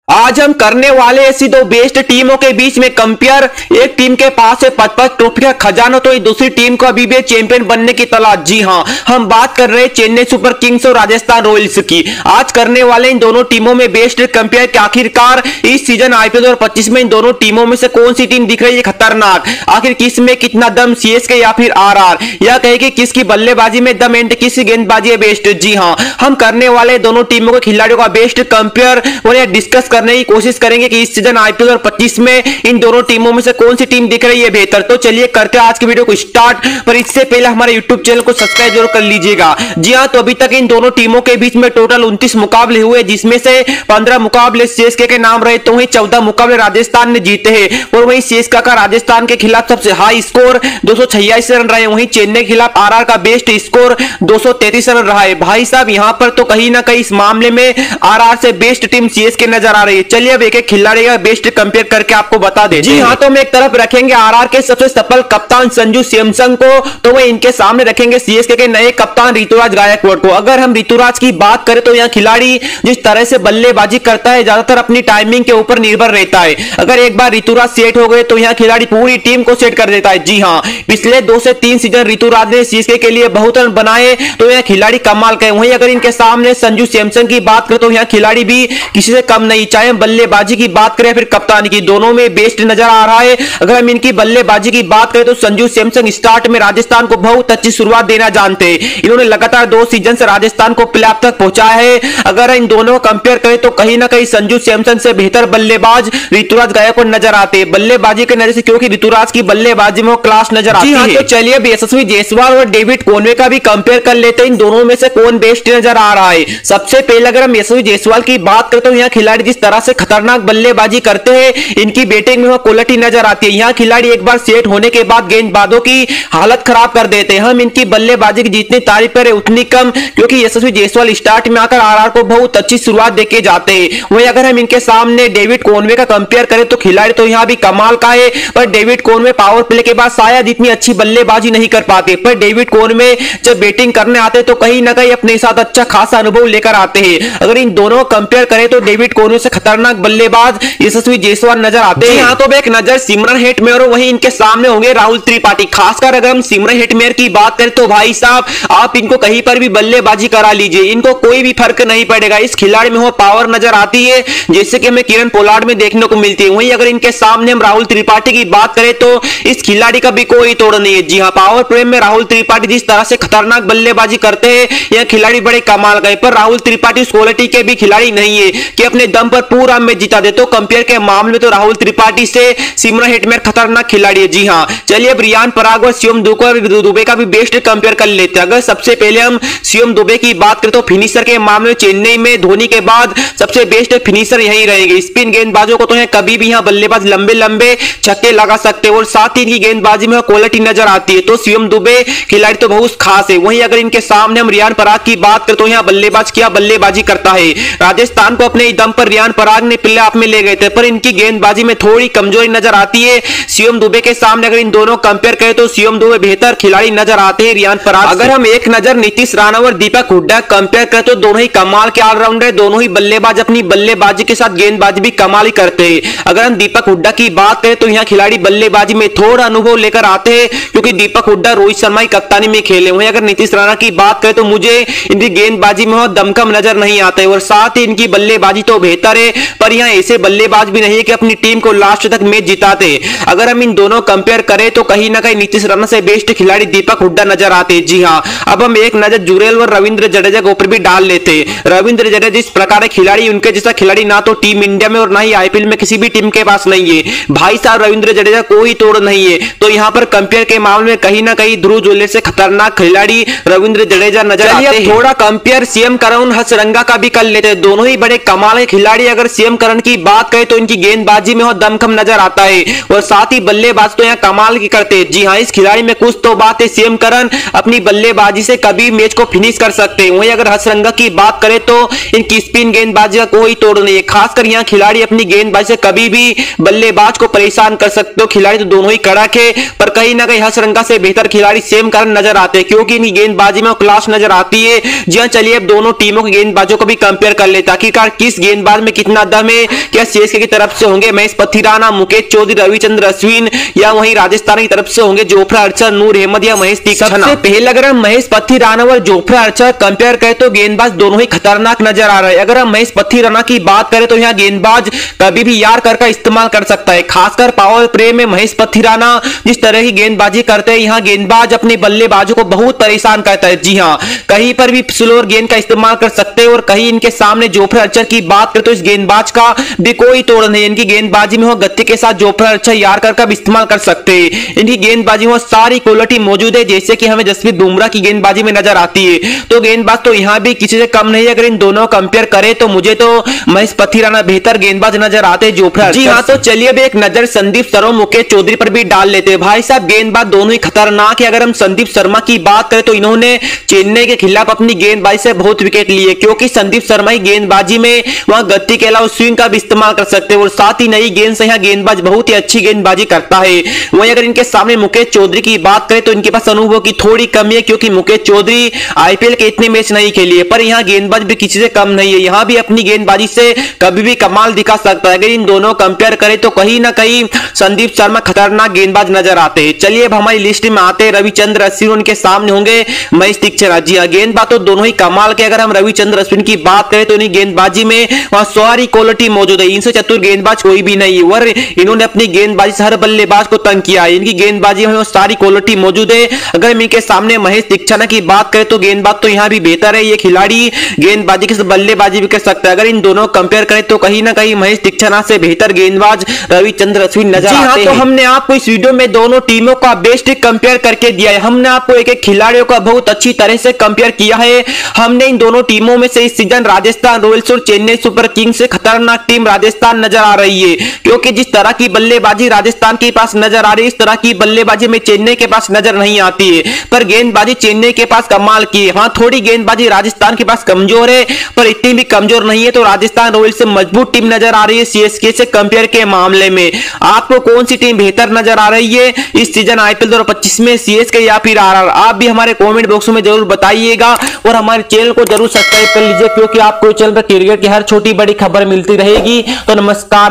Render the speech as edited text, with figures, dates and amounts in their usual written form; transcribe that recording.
आज हम करने वाले ऐसी दो बेस्ट टीमों के बीच में कंपेयर। एक टीम के पास है 55 ट्रॉफी का खजाना, तो दूसरी टीम को अभी भी चैंपियन बनने की तलाश। जी हां, हम बात कर रहे हैं चेन्नई सुपर किंग्स और राजस्थान रॉयल्स की। आज करने वाले इन दोनों टीमों में बेस्ट कंपेयर कि आखिरकार इस सीजन आईपीएल 2025 में इन दोनों टीमों में से कौन सी टीम दिख रही है खतरनाक, आखिर किस में कितना दम, सीएसके या फिर आरआर, या कहे कि किसकी बल्लेबाजी में दम एंड किसकी गेंदबाजी है बेस्ट। जी हां, हम करने वाले दोनों टीमों के खिलाड़ियों का बेस्ट कंपेयर और डिस्कस करने की कोशिश करेंगे कि इस सीजन आईपीएल 2025 में इन दोनों टीमों में से कौन सी टीम दिख रही है बेहतर। तो चलिए करते हैं आज की वीडियो को स्टार्ट, पर इससे पहले हमारे यूट्यूब चैनल को सब्सक्राइब जरूर कर लीजिएगा। जी हां, तो अभी तक इन दोनों टीमों के बीच में टोटल 29 मुकाबले हुए, जिसमें से 15 मुकाबले सीएसके के नाम रहे, तो वहीं 14 मुकाबले राजस्थान ने जीते हैं। और वहीं सीएसके का राजस्थान के खिलाफ सबसे हाई स्कोर 286 रन रहे। वहीं चेन्नई के खिलाफ आरआर का बेस्ट स्कोर 233 रन रहा है। भाई साहब, यहां पर तो कहीं ना कहीं इस मामले में आरआर से बेस्ट टीम सीएसके नजर आ रही है। चलिए अब एक एक खिलाड़ी का बेस्ट कंपेयर करके आपको बता दें। जी हां, तो हम एक तरफ रखेंगे आरआर के सबसे सफल कप्तान संजू सैमसन को, तो वह इनके सामने रखेंगे सीएसके के नए कप्तान ऋतुराज गायकवाड़ को। अगर हम ऋतुराज की बात करें तो यह खिलाड़ी जिस तरह से बल्लेबाजी करता है ज्यादातर अपनी टाइमिंग के ऊपर निर्भर रहता है। अगर एक बार ऋतुराज सेट हो गए तो यह खिलाड़ी पूरी टीम को सेट कर देता है। जी हां, पिछले 2 से 3 सीजन ऋतुराज ने सीएसके के लिए बहुत रन बनाए, तो यह खिलाड़ी कमाल का है। वहीं अगर इनके सामने संजू सैमसन की बात करें तो यह खिलाड़ी भी किसी से कम नहीं, चाहे हम बल्लेबाजी की बात करें फिर कप्तानी की, दोनों में बेस्ट नजर आ रहा है। अगर हम इनकी बल्लेबाजी की बात करें तो संजू सैमसन स्टार्ट में राजस्थान को बहुत अच्छी शुरुआत देना जानते हैं। इन्होंने लगातार 2 सीजन से राजस्थान को प्लेऑफ तक पहुंचाया है। अगर इन दोनों को कंपेयर करें तो कहीं ना कहीं संजू सैमसन से बेहतर बल्लेबाज ऋतुराज गायकवाड़ नजर आते हैं बल्लेबाजी के नजर से, क्योंकि ऋतुराज की बल्लेबाजी में क्लास नजर आती है। तो चलिए अब यशस्वी जायसवाल और डेविड कॉनवे का भी कंपेयर कर लेते हैं, इन दोनों में से कौन बेस्ट नजर आ रहा है। सबसे पहले अगर हम यशस्वी जायसवाल की बात करें तो यह खिलाड़ी जिस तरह से खतरनाक बल्लेबाजी करते हैं, इनकी बैटिंग में क्वालिटी नजर आती है। यह खिलाड़ी एक बार सेट होने के बाद गेंदबाजों की हालत खराब कर देते हैं। हम इनकी बल्लेबाजी की जितनी तारीफ करें उतनी कम, क्योंकि यशस्वी जायसवाल स्टार्ट में आकर आरआर को बहुत अच्छी शुरुआत देके जाते हैं। वहीं अगर हम इनके सामने डेविड कॉनवे का कंपेयर करें तो खिलाड़ी तो यहां भी कमाल का है, पर डेविड कॉनवे पावर प्ले के बाद शायद इतनी अच्छी बल्लेबाजी नहीं कर पाते। पर डेविड कॉनवे जब बैटिंग करने आते तो कहीं ना कहीं अपने साथ अच्छा खासा अनुभव लेकर आते हैं। अगर इन दोनों कंपेयर करें तो डेविड कॉनवे से खतरनाक बल्लेबाज यशस्वी जायसवाल नजर आते हैं। यहां तो एक नजर सिमरन हेटमेयर, वहीं इनके सामने होंगे राहुल त्रिपाठी। खासकर अगर हम सिमरन हेटमेयर की बात करें तो भाई साहब आप इनको कहीं पर भी बल्लेबाजी करा लीजिए, इनको कोई भी फर्क नहीं पड़ेगा। इस खिलाड़ी में वो पावर नजर आती है जैसे कि हमें किरण पोलार्ड में देखने को मिलती है। वहीं अगर इनके सामने हम राहुल त्रिपाठी की बात करें तो इस खिलाड़ी का भी कोई तोड़ नहीं है। जी हां, पावर प्ले में राहुल त्रिपाठी जिस तरह से खतरनाक बल्लेबाजी करते हैं, यह खिलाड़ी बड़े कमाल का है। पर राहुल त्रिपाठी उस क्वालिटी के भी खिलाड़ी नहीं है कि अपने दम पर पूरा मैच जिता दे। तो कंपेयर के मामले में तो राहुल त्रिपाठी से सिमरन हेटमेयर खतरनाक खिलाड़ी है। जी हां, चलिए अब रियान पराग और शिवम दुबे का भी बेस्ट कंपेयर कर लेते हैं। अगर सबसे पहले हम शिवम दुबे की बात करें तो फिनिशर के मामले में चेन्नई में धोनी के बाद सबसे बेस्ट फिनिशर यही रहेंगे। स्पिन गेंदबाजों को तो कभी भी यहां बल्लेबाज लंबे लंबे छक्के लगा सकते हैं और साथ ही इनकी गेंदबाजी में क्वालिटी नजर आती है। तो शिवम दुबे खिलाड़ी तो बहुत खास है। वहीं अगर इनके सामने हम रियान पराग की बात करें तो यहां बल्लेबाज क्या बल्लेबाजी करता है। राजस्थान को अपने दम पर रियान पराग ने प्ले ऑफ में ले गए थे, पर इनकी गेंदबाजी में थोड़ी कमजोरी नजर आती है शिवम दुबे के सामने। अगर इन दोनों कंपेयर करें तो शिवम दुबे बेहतर खिलाड़ी नजर आते हैं रियान पराग। अगर हम एक नजर नीतीश राणा और दीपक हुड्डा कंपेयर करें तो दोनों ही कमाल के ऑलराउंडर, दोनों ही बल्लेबाज अपनी बल्लेबाजी के साथ गेंदबाजी भी कमाल ही करते हैं। अगर हम दीपक हुड्डा की बात करें तो यहां खिलाड़ी बल्लेबाजी में थोड़ा अनुभव लेकर आते हैं, क्योंकि दीपक हुड्डा रोहित शर्मा की कप्तानी में खेले। वहीं अगर नीतीश राणा की बात करें तो मुझे इनकी गेंदबाजी में दमखम नजर नहीं आता है और साथ ही इनकी बल्लेबाजी तो बेहतर है, पर यहां ऐसे बल्लेबाज भी नहीं है कि अपनी टीम को लास्ट तक मैच जिताते। अगर हम इन दोनों कंपेयर करें तो कहीं ना कहीं नीतीश राणा से बेस्ट खिलाड़ी दीपक हुड्डा नजर आते हैं। जी हां, अब हम एक नजर जुरेल और रविंद्र जडेजा के ऊपर भी डाल लेते हैं। रविंद्र जडेजा जिस प्रकार के खिलाड़ी, उनके जैसा खिलाड़ी ना तो टीम इंडिया में और ना ही आईपीएल में किसी भी टीम के पास नहीं है। भाई साहब रविंद्र जडेजा कोई तोड़ नहीं है। तो यहां पर कंपेयर के मामले में कहीं ना कहीं ध्रुव जुरेल से खतरनाक खिलाड़ी रविंद्र जडेजा नजर आते हैं। थोड़ा कंपेयर सीएम करण हसरंगा का भी कर लेते हैं, दोनों ही बड़े कमाल के खिलाड़ी। अगर सीएम करण की बात करें तो इनकी गेंदबाजी में दमखम नजर आता है और साथ ही बल्लेबाज तो यहां कमाल की करते हैं। जी हां, इस खिलाड़ी में कुछ तो बात है, सीएम करण अपनी बल्लेबाजी से कभी मैच को फिनिश कर सकते हैं। वहीं अगर हसरंगा की बात करें तो इनकी स्पिन गेंदबाजी का कोई तोड़ नहीं है। खासकर यहां खिलाड़ी अपनी गेंदबाजी से कभी भी बल्लेबाज को परेशान कर सकते हो। खिलाड़ी तो दोनों ही कड़क है, पर कहीं ना कहीं हसरंगा से बेहतर खिलाड़ी सीएम करण नजर आते हैं, क्योंकि इनकी गेंदबाजी में क्लास नजर आती है। जी हां, चलिए अब दोनों टीमों के गेंदबाजों को भी कंपेयर कर लेते हैं, आखिरकार किस गेंदबाज में कितना दम है, क्या सीएसके की तरफ से होंगे महेश पथिराना, मुकेश चौधरी, रविचंद्र अश्विन, या वहीं राजस्थान की तरफ से होंगे जोफ्रा आर्चर, नूर अहमद या महेश तीक्ष्ण। सबसे पहले अगर हम महेश पथिराना और जोफ्रा आर्चर कंपेयर करें तो गेंदबाज दोनों ही खतरनाक नजर आ रहे हैं। अगर हम महेश पथिराना की बात करें तो यहाँ गेंदबाज कभी भी यार्कर का इस्तेमाल कर सकता है, खासकर पावर प्ले में महेश पथिराना जिस तरह की गेंदबाजी करते हैं, यहाँ गेंदबाज अपने बल्लेबाजों को बहुत परेशान करता है। जी हाँ, कहीं पर भी स्लोअर गेंद का इस्तेमाल कर सकते हैं और कहीं इनके सामने जोफ्रा आर्चर की बात करें तो इस गेंदबाज का भी कोई तोड़ नहीं। इनकी गेंदबाजी में गति के साथ जोफ्रा आर्चर यार्कर का भी इस्तेमाल कर सकते हैं। इनकी गेंदबाजी में सारी क्वालिटी मौजूद है जैसे कि हमें जसप्रीत बुमराह की गेंदबाजी में नजर आती है। तो गेंदबाज तो यहाँ भी किसी से कम नहीं है। अगर इन दोनों कंपेयर करें तो मुझे तो महेश पथिराना बेहतर गेंदबाज नजर आते हैं जोफ्रा आर्चर। जी हाँ, तो चलिए अब एक नजर संदीप शर्मा, मुकेश चौधरी पर भी डाल लेते हैं। भाई साहब गेंदबाज दोनों ही खतरनाक है। अगर हम संदीप शर्मा की बात करें तो इन्होंने चेन्नई के खिलाफ अपनी गेंदबाजी से बहुत विकेट लिए, क्योंकि संदीप शर्मा ही गेंदबाजी में वहां गति के अलावा स्विंग का भी इस्तेमाल कर सकते हैं और साथ ही नई गेंद से यहाँ गेंदबाज बहुत ही अच्छी गेंदबाजी करता है। वहीं अगर इनके सामने मुकेश चौधरी की बात करें तो इनके पास अनुभव की थोड़ी कमी है, क्योंकि मुकेश चौधरी आईपीएल के इतने मैच नहीं खेली है, पर यहाँ गेंदबाज भी किसी से कम नहीं है। यहाँ भी अपनी गेंदबाजी से कभी भी कमाल दिखा सकता है। अगर इन दोनों कंपेयर करें तो कहीं ना कहीं संदीप शर्मा खतरनाक गेंदबाज नजर आते हैं। चलिए अब हमारी लिस्ट में आते हैं रविचंद्र अश्विन, उनके सामने होंगे महेश तीक्ष्ण। जी हाँ, गेंदबाज तो दोनों ही कमाल के। अगर हम रविचंद्र अश्विन की बात करें तो इनकी गेंदबाजी में वहां सारी क्वालिटी मौजूद है। इनसे चतुर गेंदबाज कोई भी नहीं है और इन्होंने अपनी गेंदबाजी से हर बल्लेबाज को तंग किया है। इनकी गेंदबाजी में सारी क्वालिटी मौजूद है। अगर हम इनके सामने महेश तीक्ष्ण की बात करें तो गेंदबाज तो यहाँ भी बेहतर है। ये खिलाड़ी गेंदबाजी के साथ बल्लेबाजी भी कर सकता है। अगर इन दोनों कंपेयर करें तो कहीं ना कहीं महेश तीक्ष्ण से बेहतर गेंदबाज रविचंद्र अश्विन नजर आते हैं। तो हमने आपको इस वीडियो में दोनों टीमों का बेस्ट कंपेयर करके दिया है। हमने आपको एक एक खिलाड़ियों का बहुत अच्छी तरह से कंपेयर किया है। हमने इन दोनों टीमों में से इस सीजन राजस्थान रॉयल्स और चेन्नई सुपर किंग्स से खतरनाक टीम राजस्थान नजर आ रही है, क्योंकि जिस तरह की बल्लेबाजी राजस्थान के पास नजर आ रही है इस तरह की बल्लेबाजी में चेन्नई के पास नजर नहीं आती है। पर गेंदबाजी चेन्नई के पास कमाल की है। हाँ, थोड़ी गेंदबाजी राजस्थान के पास कमजोर है, पर इतनी भी कमजोर नहीं है। तो राजस्थान रॉयल्स से मजबूत टीम नजर आ रही है सीएसके से कंपेयर के मामले में। आपको कौन सी टीम बेहतर नजर आ रही है इस सीजन आईपीएल 2025 में, सीएसके या फिर आरआर? आप भी हमारे कमेंट बॉक्स में जरूर बताइएगा और हमारे चैनल को जरूर सब्सक्राइब कर लीजिए, क्योंकि आपको चैनल पर क्रिकेट की हर छोटी बड़ी खबर मिलती रहेगी। तो नमस्कार।